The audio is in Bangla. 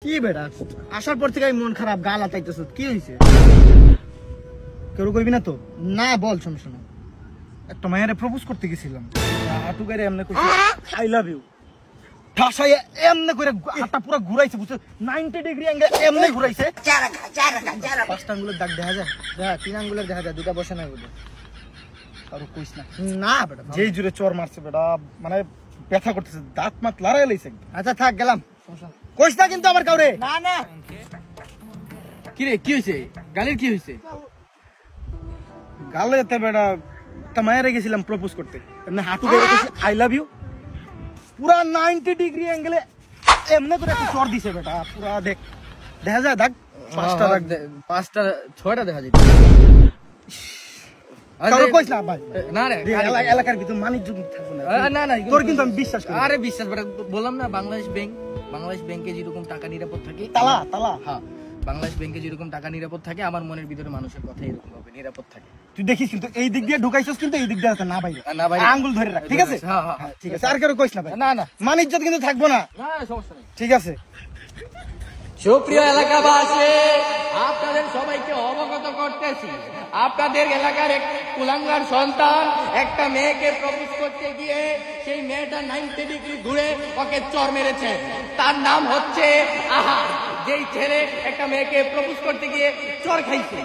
কি বেটা আসার পর থেকে মন খারাপ, গাল আতাইতেছ, কি হয়েছে? কেউ কইবি না তো? না বল, সমস্যা না। একটা মায়েরে প্রপোজ করতে গেছিলাম, হাঁটু গাড়ি এমনি কইছে আই লাভ ইউ, ঠাসাই এমনি করে হাতটা পুরো ঘুরাইছে, বুঝছো? 90 ডিগ্রি অ্যাঙ্গেল এমনি ঘুরাইছে। পাঁচটা আঙ্গুলের দাগ দেখা যায়, দেখা 3 আঙ্গুলের দেখা যায়, 2টা বসে নাই বলে। আর কইস না। না বেটা, যেই জুড়ে চর মারছে বেটা, মানে ব্যথা করতেছে, দাঁত মাত লড়াই লাইছে। আচ্ছা থাক, গেলাম, সমস্যা না। কইস না কিন্তু আমার কাউরে। না না। কি রে, কি হইছে? গালির কি হইছে? গালেতে বেটা একটা মায়েরে গেছিলাম প্রপোজ করতে, এমনি হাঁটু গেড়ে কইছি আই লাভ ইউ, পুরা 90 ডিগ্রি অ্যাঙ্গেলে এমনি করে একটা চর দিছে বেটা, পুরা দেখ দেখা যায় দাগ, 5টা দাগ, 5টা 6টা দেখা যায়। কারো কইস না ভাই। না রে, এলাকার ভিতর মানিজ্য থাকবে না। না না, তোর কিন্তু আমি বিশ্বাস করি। আরে বিশ্বাস বেটা, বললাম না বাংলাদেশ ব্যাংকে যেরকম টাকা নিরাপদ থাকে, তালা তালা, হ্যাঁ বাংলাদেশ ব্যাংকে যেরকম টাকা নিরাপদ থাকে, আমার মনের ভিতরে মানুষের কথা এরকম ভাবে নিরাপদ থাকে। তুই দেখিস কিন্তু এই দিক দিয়ে ঢুকাইছস, কিন্তু এই দিক দিয়ে না ভাই, না ভাই, আঙ্গুল ধরে রাখ, ঠিক আছে? হ্যাঁ হ্যাঁ ঠিক আছে, আর কারো কইস না ভাই। না না, মানিজ্য কিন্তু থাকবো না। না সমস্যা নেই, ঠিক আছে। সুপ্রিয় এলাকাবাসী, আপনাদের সবাইকে অবগত করতেছি, আপনাদের এলাকার এক কুলাঙ্গার সন্তান একটা মেয়েকে প্রপোজ করতে গিয়ে সেই মেয়েটা 90 ডিগ্রি ঘুরে ওকে চর মেরেছে। তার নাম হচ্ছে আহার, যেই ছেলে একটা মেয়েকে প্রপোজ করতে গিয়ে চর খাইছে।